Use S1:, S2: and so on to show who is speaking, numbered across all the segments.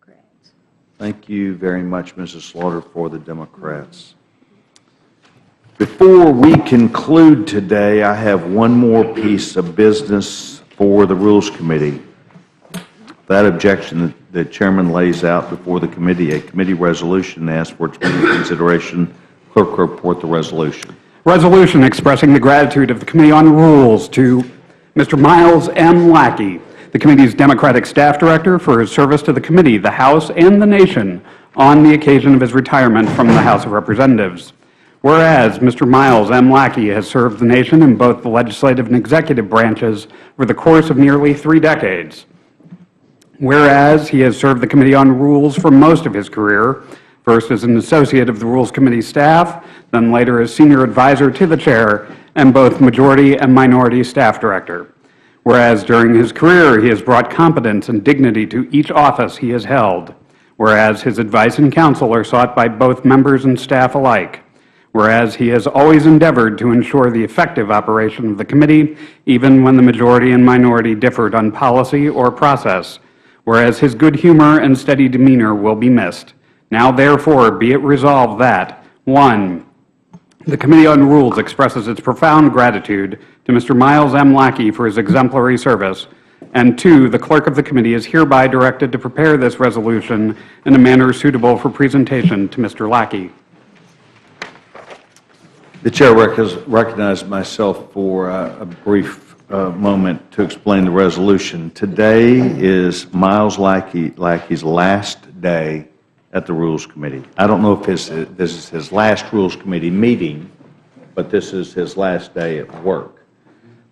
S1: Democrats.
S2: Thank you very much, Mrs. Slaughter, for the Democrats. Before we conclude today, I have one more piece of business for the Rules Committee. That objection that the Chairman lays out before the committee, a committee resolution, asks for its immediate consideration. Clerk will report the resolution.
S3: Resolution expressing the gratitude of the Committee on Rules to Mr. Miles M. Lackey, the committee's Democratic Staff Director, for his service to the committee, the House, and the nation on the occasion of his retirement from the House of Representatives. Whereas Mr. Miles M. Lackey has served the nation in both the legislative and executive branches over the course of nearly 3 decades. Whereas he has served the Committee on Rules for most of his career, first as an associate of the Rules Committee staff, then later as senior advisor to the chair and both majority and minority staff director. Whereas during his career he has brought competence and dignity to each office he has held. Whereas his advice and counsel are sought by both members and staff alike. Whereas he has always endeavored to ensure the effective operation of the committee, even when the majority and minority differed on policy or process. Whereas his good humor and steady demeanor will be missed. Now therefore be it resolved that, 1, the Committee on Rules expresses its profound gratitude to Mr. Miles M. Lackey for his exemplary service, and 2, the clerk of the committee is hereby directed to prepare this resolution in a manner suitable for presentation to Mr. Lackey.
S2: The Chair recognizes myself for a brief moment to explain the resolution. Today is Miles Lackey's last day at the Rules Committee. I don't know if this is his last Rules Committee meeting, but this is his last day at work.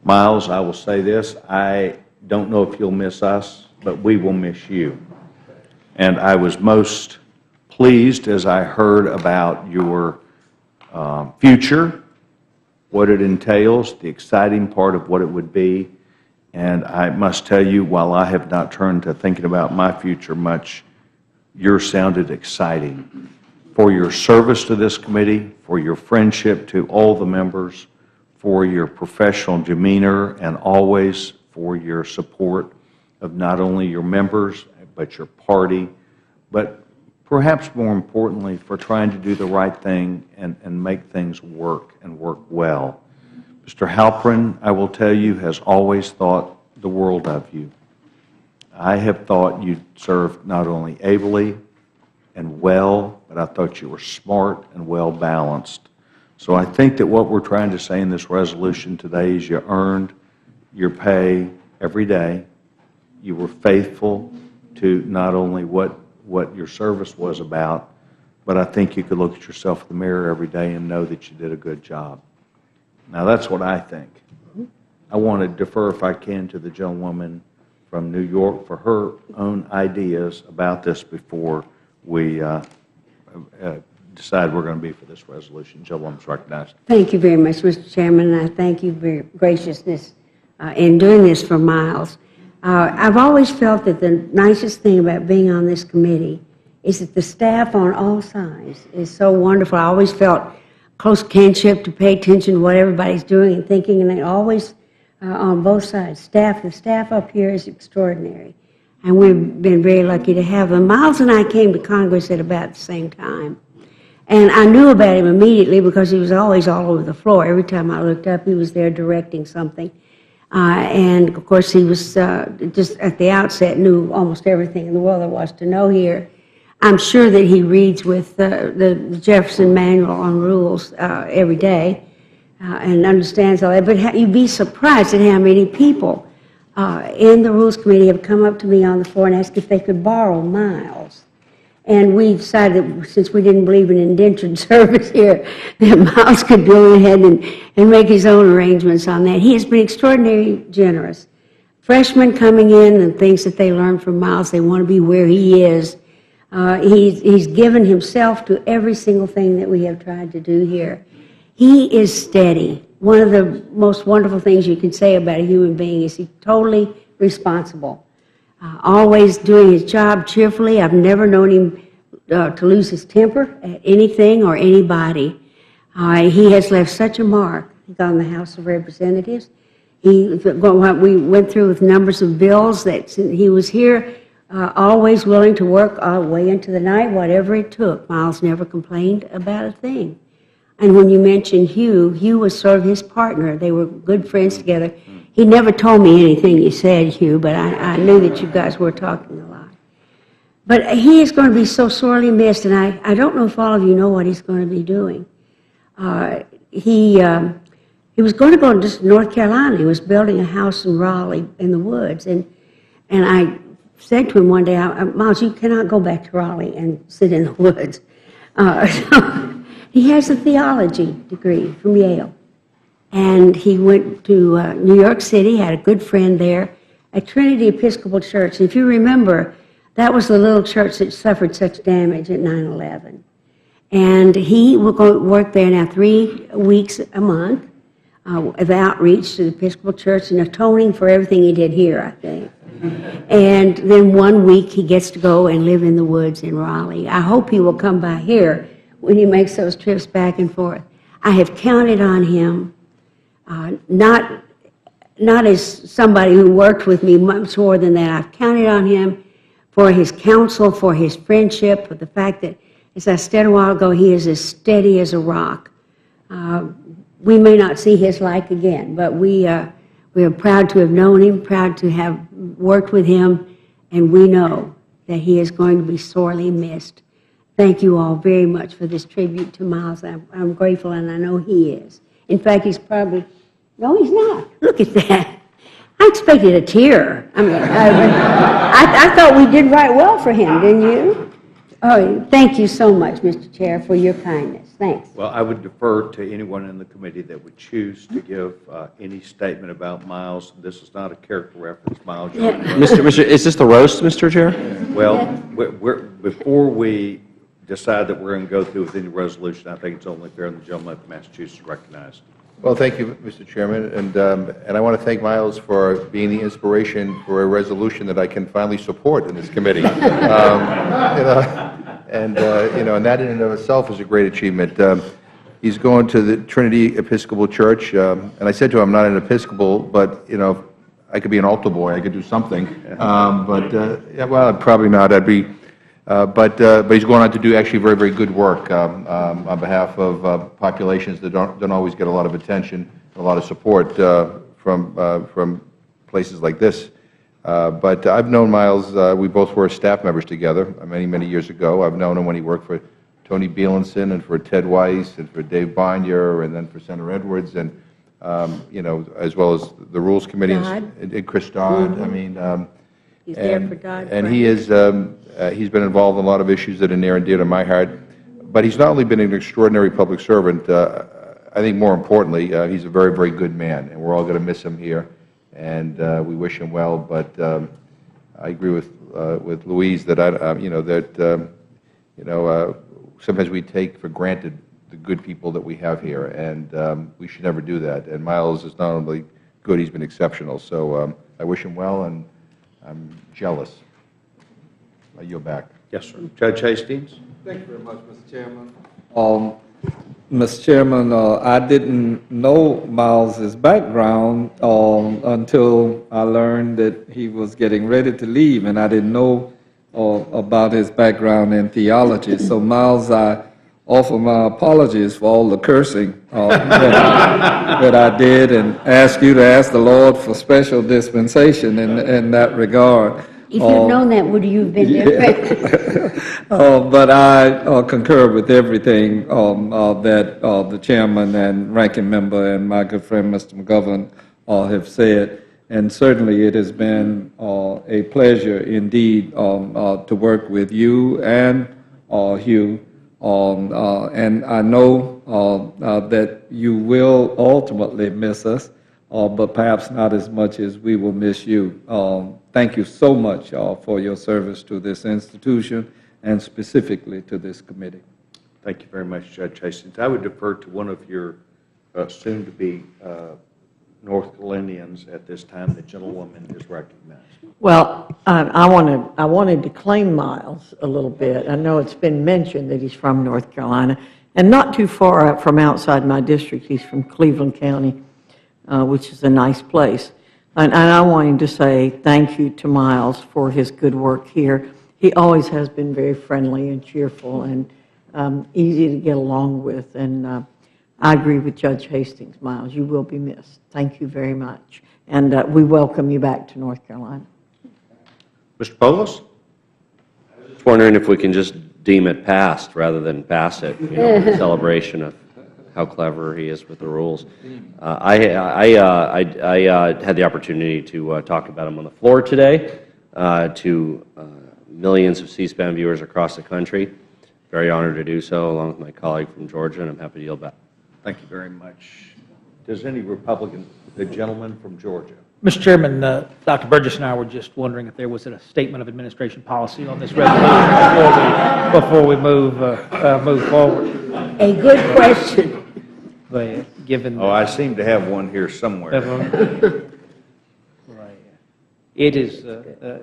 S2: Miles, I will say this, I don't know if you'll miss us, but we will miss you. And I was most pleased as I heard about your future, what it entails, the exciting part of what it would be. And I must tell you, while I have not turned to thinking about my future much, yours sounded exciting. For your service to this committee, for your friendship to all the members, for your professional demeanor, and always for your support of not only your members, but your party, but perhaps more importantly, for trying to do the right thing and make things work and work well. Mr. Halpern, I will tell you, has always thought the world of you. I have thought you served not only ably and well, but I thought you were smart and well balanced. So I think that what we're trying to say in this resolution today is you earned your pay every day. You were faithful to not only what your service was about, but I think you could look at yourself in the mirror every day and know that you did a good job. Now, that's what I think. I want to defer, if I can, to the gentlewoman from New York for her own ideas about this before we decide we're going to be for this resolution. Gentlewoman's recognized.
S1: Thank you very much, Mr. Chairman, and I thank you for your graciousness in doing this for Miles. I've always felt that the nicest thing about being on this committee is that the staff on all sides is so wonderful. I always felt close kinship to pay attention to what everybody's doing and thinking, and they always, on both sides, the staff up here is extraordinary, and we've been very lucky to have them. Miles and I came to Congress at about the same time, and I knew about him immediately because he was always all over the floor. Every time I looked up, he was there directing something. And, of course, he was just at the outset knew almost everything in the world there was to know here. I'm sure that he reads with the Jefferson Manual on Rules every day and understands all that. But you'd be surprised at how many people in the Rules Committee have come up to me on the floor and asked if they could borrow Miles. And we decided that since we didn't believe in indentured service here, that Miles could go ahead and make his own arrangements on that. He has been extraordinarily generous. Freshmen coming in and things that they learn from Miles, they want to be where he is. He's given himself to every single thing that we have tried to do here. He is steady. One of the most wonderful things you can say about a human being is he's totally responsible. Always doing his job cheerfully. I've never known him to lose his temper at anything or anybody. He has left such a mark on the House of Representatives. We went through with numbers of bills that he was here always willing to work all way into the night, whatever it took. Miles never complained about a thing. And when you mentioned Hugh, Hugh was sort of his partner. They were good friends together. He never told me anything you said, Hugh, but I knew that you guys were talking a lot. But he is going to be so sorely missed, and I don't know if all of you know what he's going to be doing. He was going to go to North Carolina. He was building a house in Raleigh in the woods, and I said to him one day, Miles, you cannot go back to Raleigh and sit in the woods. So he has a theology degree from Yale. And he went to New York City, had a good friend there at Trinity Episcopal Church. And if you remember, that was the little church that suffered such damage at 9/11. And he will go work there now 3 weeks a month of outreach to the Episcopal Church and atoning for everything he did here, I think. And then 1 week he gets to go and live in the woods in Raleigh. I hope he will come by here when he makes those trips back and forth. I have counted on him, not as somebody who worked with me much more than that. I've counted on him for his counsel, for his friendship, for the fact that, as I said a while ago, he is as steady as a rock. We may not see his like again, but we are proud to have known him, proud to have worked with him, and we know that he is going to be sorely missed. Thank you all very much for this tribute to Miles. I'm grateful, and I know he is. In fact, he's probably, no, he's not. Look at that. I expected a tear. I mean, I thought we did right well for him, didn't you? Oh, thank you so much, Mr. Chair, for your kindness. Thanks.
S2: Well, I would defer to anyone in the committee that would choose to give any statement about Miles. This is not a character reference, Miles.
S1: Yeah.
S4: Mr. Is this the roast, Mr. Chair?
S2: Well, before we decide that we're going to go through with any resolution, I think it's only fair the gentleman from Massachusetts recognized.
S5: Well, thank you, Mr. Chairman, and I want to thank Miles for being the inspiration for a resolution that I can finally support in this committee. And that in and of itself is a great achievement. He's going to the Trinity Episcopal Church, and I said to him, I'm not an Episcopal, but, I could be an altar boy, I could do something. Yeah, well, probably not. I'd be, but he's going on to do actually very, very good work on behalf of populations that don't always get a lot of attention, a lot of support from places like this. But I've known Miles, we both were staff members together many, many years ago. I've known him when he worked for Tony Bielenson and for Ted Weiss and for Dave Bonyer and then for Senator Edwards and, as well as the Rules Committee and Chris Dodd. Mm-hmm. I mean,
S1: he's there for Dodd.
S5: And he is, he's been involved in a lot of issues that are near and dear to my heart. But he's not only been an extraordinary public servant, I think more importantly, he's a very, very good man, and we're all going to miss him here. And we wish him well, but I agree with Louise that sometimes we take for granted the good people that we have here, and we should never do that. And Miles is not only good; he's been exceptional. So I wish him well, and I'm jealous. I yield back.
S2: Yes, sir. Judge Hastings.
S6: Thank you very much, Mr. Chairman. Mr. Chairman, I didn't know Miles's background until I learned that he was getting ready to leave, and I didn't know about his background in theology. So, Miles, I offer my apologies for all the cursing that I did, and ask you to ask the Lord for special dispensation in that regard.
S1: If you'd known that, would you have been different?
S6: But I concur with everything that the chairman and ranking member and my good friend Mr. McGovern have said. And certainly it has been a pleasure indeed to work with you and Hugh. And I know that you will ultimately miss us, but perhaps not as much as we will miss you. Thank you so much for your service to this institution and specifically to this committee.
S2: Thank you very much, Judge Hastings. I would defer to one of your soon-to-be North Carolinians at this time. The gentlewoman is recognized.
S7: Well, I wanted to claim Miles a little bit. I know it's been mentioned that he's from North Carolina, and not too far from outside my district. He's from Cleveland County, which is a nice place. And I wanted to say thank you to Miles for his good work here. He always has been very friendly and cheerful and easy to get along with. And I agree with Judge Hastings, Miles. You will be missed. Thank you very much. And we welcome you back to North Carolina.
S2: Mr. Polis?
S4: Just wondering if we can just deem it passed rather than pass it, in celebration of how clever he is with the rules. I had the opportunity to talk about him on the floor today to millions of C-SPAN viewers across the country. Very honored to do so, along with my colleague from Georgia, and I'm happy to yield back.
S2: Thank you very much. Does any Republican, the gentleman from Georgia?
S8: Mr. Chairman, Dr. Burgess and I were just wondering if there was a statement of administration policy on this resolution before we move forward.
S1: A good question.
S8: Given
S2: Oh, I seem to have one here somewhere.
S8: right, it is a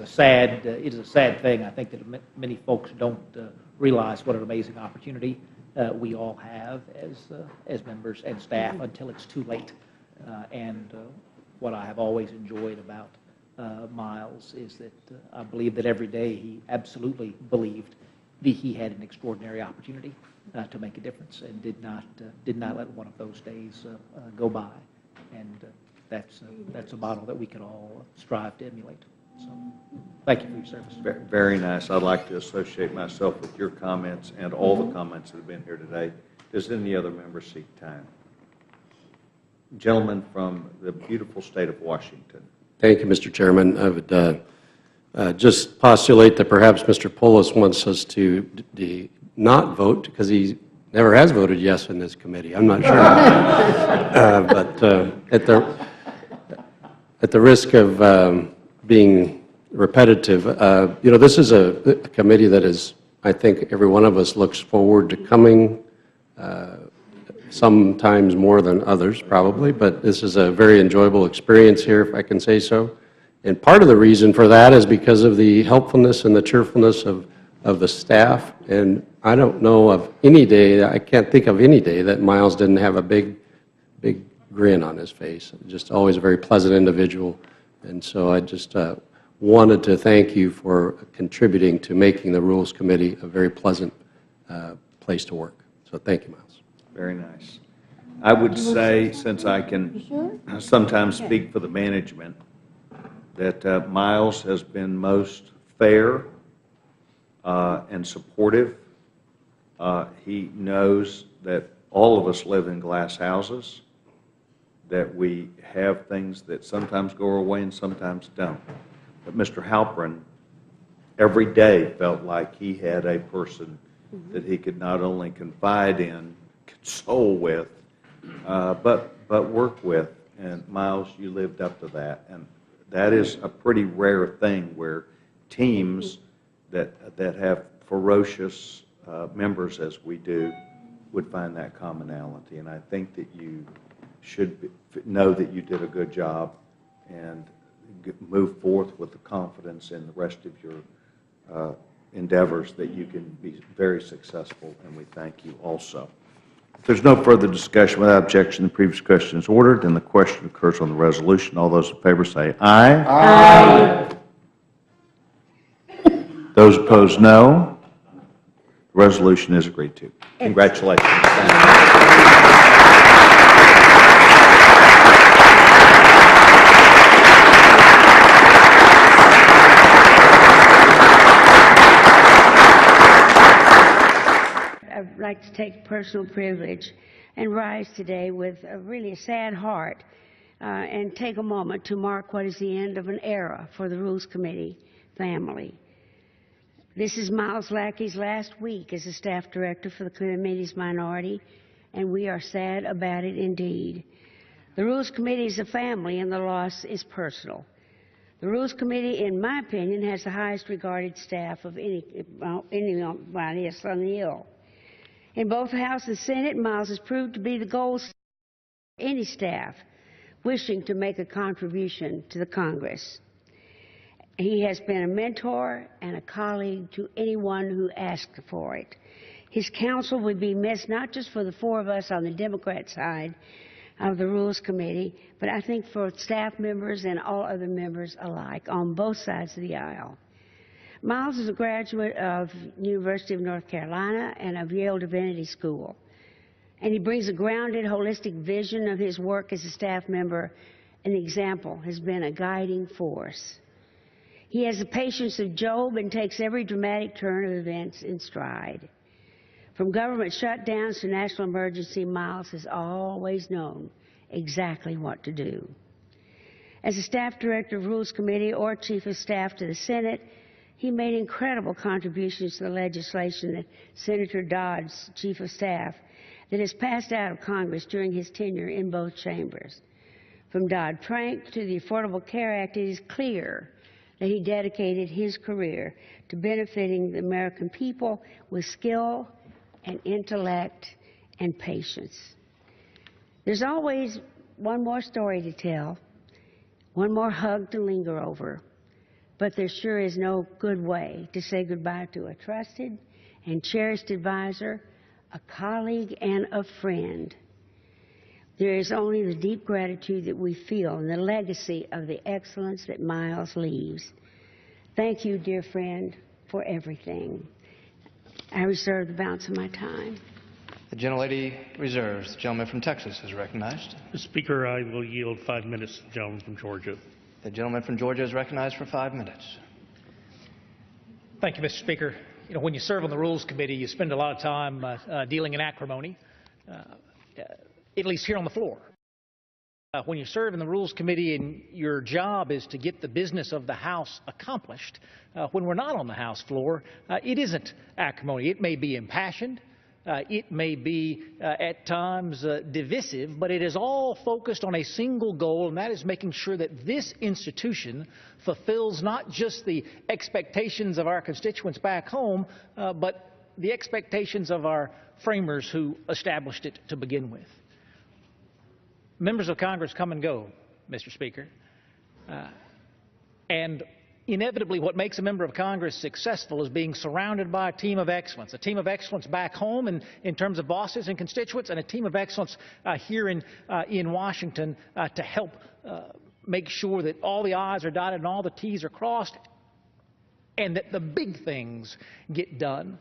S8: sad thing. I think that many folks don't realize what an amazing opportunity we all have as members and staff until it's too late. And what I have always enjoyed about Miles is that I believe that every day he absolutely believed that he had an extraordinary opportunity to make a difference, and did not let one of those days go by. And that's a model that we can all strive to emulate. So, thank you for your service.
S2: Very nice. I'd like to associate myself with your comments and all the comments that have been here today. Does any other member seek time? Gentleman from the beautiful state of Washington.
S9: Thank you, Mr. Chairman. I would just postulate that perhaps Mr. Polis wants us to not vote because he never has voted yes in this committee. I'm not sure. But at the risk of being repetitive, this is a committee that is, I think, every one of us looks forward to coming, sometimes more than others probably, but this is a very enjoyable experience here, if I can say so. And part of the reason for that is because of the helpfulness and the cheerfulness of the staff. And I don't know of any day, I can't think of any day that Miles didn't have a big grin on his face. Just always a very pleasant individual. And so I just wanted to thank you for contributing to making the Rules Committee a very pleasant place to work. So thank you, Miles.
S2: Very nice. I would say, since I can sometimes speak for the management, that Miles has been most fair and supportive. He knows that all of us live in glass houses, that we have things that sometimes go our way and sometimes don't. But Mr. Halpern, every day felt like he had a person that he could not only confide in, console with, but work with. And Miles, you lived up to that. And that is a pretty rare thing where teams that have ferocious members, as we do, would find that commonality. And I think that you should know that you did a good job and move forth with the confidence in the rest of your endeavors that you can be very successful, and we thank you also. If there's no further discussion, without objection, the previous question is ordered, and the question occurs on the resolution. All those in favor say aye. Aye. Those opposed, no. The resolution is agreed to. Congratulations.
S1: I'd like to take personal privilege and rise today with a really sad heart and take a moment to mark what is the end of an era for the Rules Committee family. This is Miles Lackey's last week as a staff director for the committee's minority, and we are sad about it indeed. The Rules Committee is a family, and the loss is personal. The Rules Committee, in my opinion, has the highest regarded staff of anybody on the Hill. In both the House and Senate, Miles has proved to be the gold standard for any staff wishing to make a contribution to the Congress. He has been a mentor and a colleague to anyone who asked for it. His counsel would be missed not just for the four of us on the Democrat side of the Rules Committee, but I think for staff members and all other members alike on both sides of the aisle. Miles is a graduate of University of North Carolina and of Yale Divinity School, and he brings a grounded, holistic vision of his work as a staff member. An example has been a guiding force. He has the patience of Job and takes every dramatic turn of events in stride. From government shutdowns to national emergency, Miles has always known exactly what to do. As a staff director of Rules Committee or chief of staff to the Senate, he made incredible contributions to the legislation that Senator Dodd's chief of staff that has passed out of Congress during his tenure in both chambers. From Dodd-Frank to the Affordable Care Act, it is clear that he dedicated his career to benefiting the American people with skill and intellect and patience. There's always one more story to tell, one more hug to linger over, but there sure is no good way to say goodbye to a trusted and cherished advisor, a colleague, and a friend. There is only the deep gratitude that we feel and the legacy of the excellence that Miles leaves. Thank you, dear friend, for everything. I reserve the balance of my time.
S10: The gentlelady reserves. The gentleman from Texas is recognized.
S11: Mr. Speaker, I will yield 5 minutes to the gentleman from Georgia.
S10: The gentleman from Georgia is recognized for 5 minutes.
S8: Thank you, Mr. Speaker. You know, when you serve on the Rules Committee, you spend a lot of time dealing in acrimony, at least here on the floor. When you serve in the Rules Committee and your job is to get the business of the House accomplished, when we're not on the House floor, it isn't acrimony. It may be impassioned. It may be at times divisive, but it is all focused on a single goal, and that is making sure that this institution fulfills not just the expectations of our constituents back home, but the expectations of our framers who established it to begin with. Members of Congress come and go, Mr. Speaker, and inevitably what makes a member of Congress successful is being surrounded by a team of excellence back home in terms of bosses and constituents, and a team of excellence here in Washington to help make sure that all the I's are dotted and all the T's are crossed, and that the big things get done.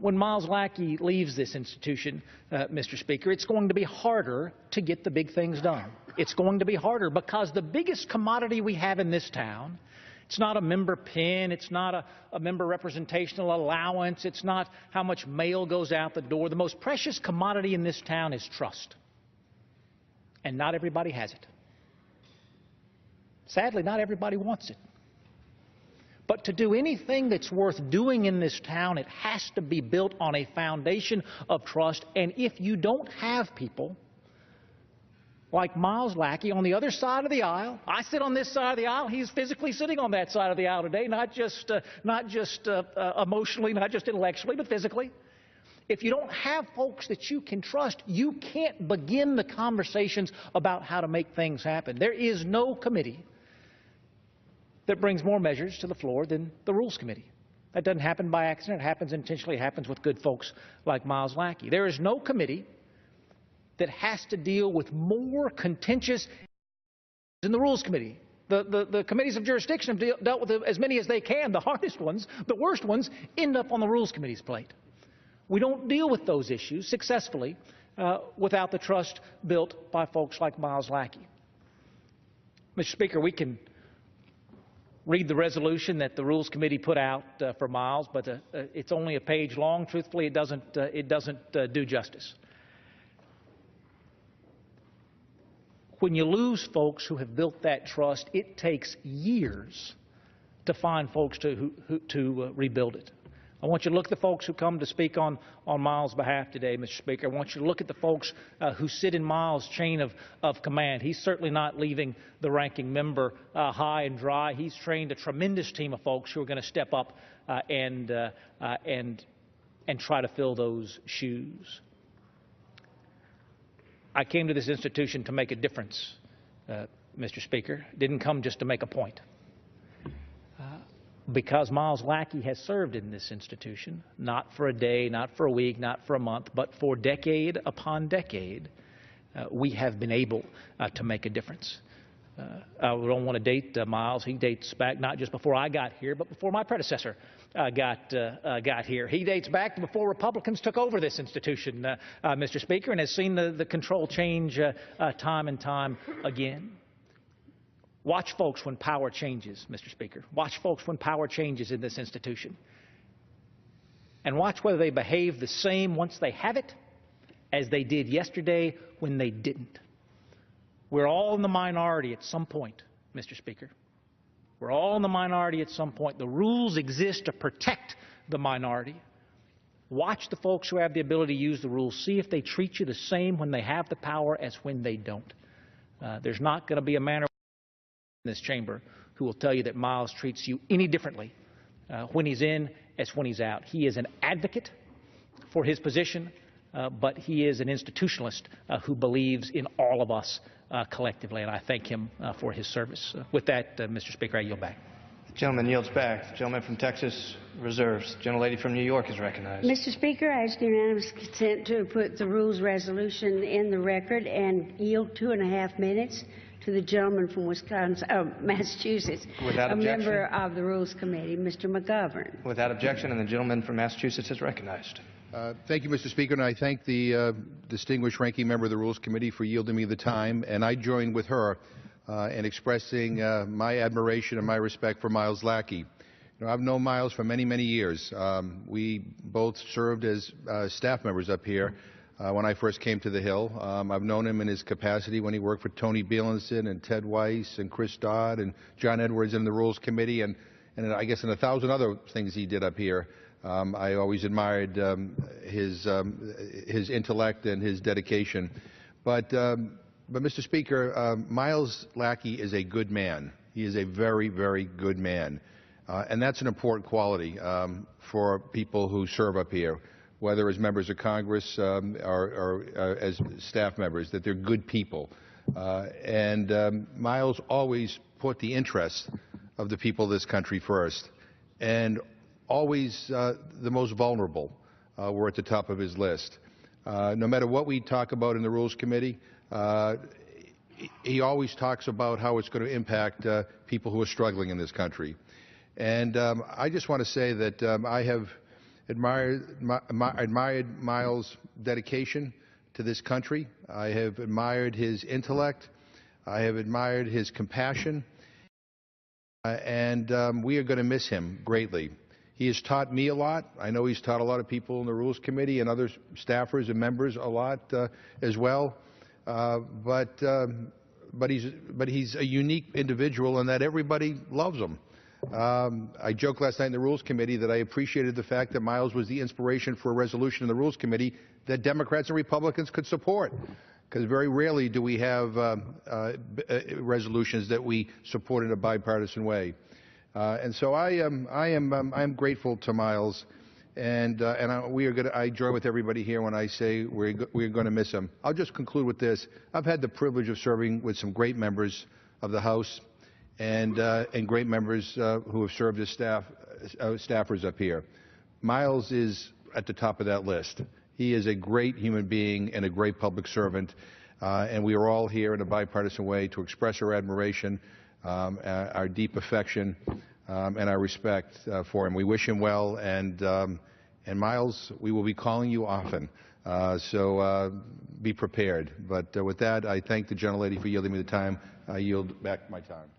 S8: When Miles Lackey leaves this institution, Mr. Speaker, it's going to be harder to get the big things done. It's going to be harder because the biggest commodity we have in this town, it's not a member pin, it's not a member representational allowance, it's not how much mail goes out the door. The most precious commodity in this town is trust. And not everybody has it. Sadly, not everybody wants it. But to do anything that's worth doing in this town, it has to be built on a foundation of trust. And if you don't have people like Miles Lackey on the other side of the aisle, I sit on this side of the aisle, he's physically sitting on that side of the aisle today, not just emotionally, not just intellectually, but physically. If you don't have folks that you can trust, you can't begin the conversations about how to make things happen. There is no committee that brings more measures to the floor than the Rules Committee. That doesn't happen by accident. It happens intentionally. It happens with good folks like Miles Lackey. There is no committee that has to deal with more contentious than the Rules Committee. The committees of jurisdiction have dealt with as many as they can. The hardest ones, the worst ones, end up on the Rules Committee's plate. We don't deal with those issues successfully without the trust built by folks like Miles Lackey. Mr. Speaker, we can read the resolution that the Rules Committee put out for Miles, but it's only a page long. Truthfully, it doesn't do justice. When you lose folks who have built that trust, it takes years to find folks to rebuild it. I want you to look at the folks who come to speak on Miles' behalf today, Mr. Speaker. I want you to look at the folks who sit in Miles' chain of command. He's certainly not leaving the ranking member high and dry. He's trained a tremendous team of folks who are going to step up and try to fill those shoes. I came to this institution to make a difference, Mr. Speaker. Didn't come just to make a point. because Miles Lackey has served in this institution, not for a day, not for a week, not for a month, but for decade upon decade, we have been able to make a difference. I don't want to date Miles. He dates back not just before I got here, but before my predecessor got here. He dates back to before Republicans took over this institution, Mr. Speaker, and has seen the control change time and time again. Watch folks when power changes, Mr. Speaker. Watch folks when power changes in this institution. And watch whether they behave the same once they have it as they did yesterday when they didn't. We're all in the minority at some point, Mr. Speaker. We're all in the minority at some point. The rules exist to protect the minority. Watch the folks who have the ability to use the rules. See if they treat you the same when they have the power as when they don't. There's not going to be a man in this chamber who will tell you that Miles treats you any differently when he's in as when he's out. He is an advocate for his position, but he is an institutionalist who believes in all of us collectively, and I thank him for his service. With that, Mr. Speaker, I yield back.
S10: The gentleman yields back. The gentleman from Texas reserves. The gentlelady from New York is recognized.
S1: Mr. Speaker, I ask unanimous consent to put the rules resolution in the record and yield 2.5 minutes to the gentleman from Massachusetts,
S10: Without
S1: a
S10: objection.
S1: member of the Rules Committee, Mr. McGovern.
S10: Without objection, and the gentleman from Massachusetts is recognized.
S5: Thank you, Mr. Speaker, and I thank the distinguished ranking member of the Rules Committee for yielding me the time, and I join with her in expressing my admiration and my respect for Miles Lackey. You know, I've known Miles for many, many years. We both served as staff members up here when I first came to the Hill. I've known him in his capacity when he worked for Tony Bielenson and Ted Weiss and Chris Dodd and John Edwards in the Rules Committee, and I guess in 1,000 other things he did up here. I always admired his intellect and his dedication. But Mr. Speaker, Miles Lackey is a good man. He is a very, very good man. And that's an important quality for people who serve up here, whether as members of Congress or as staff members, that they're good people. Miles always put the interests of the people of this country first. And always the most vulnerable were at the top of his list. No matter what we talk about in the Rules Committee, he always talks about how it's going to impact people who are struggling in this country. And I just want to say that I have admired Miles' dedication to this country. I have admired his intellect. I have admired his compassion. And we are going to miss him greatly. He has taught me a lot. I know he's taught a lot of people in the Rules Committee and other staffers and members a lot as well. But he's a unique individual in that everybody loves him. I joked last night in the Rules Committee that I appreciated the fact that Miles was the inspiration for a resolution in the Rules Committee that Democrats and Republicans could support, because very rarely do we have resolutions that we support in a bipartisan way. And so I'm grateful to Miles, and I join with everybody here when I say we're going to miss him. I'll just conclude with this. I've had the privilege of serving with some great members of the House and great members who have served as staffers up here. Miles is at the top of that list. He is a great human being and a great public servant, and we are all here in a bipartisan way to express our admiration, our deep affection, and our respect for him. We wish him well, and Miles, we will be calling you often, so be prepared. But with that, I thank the gentlelady for yielding me the time. I yield back my time.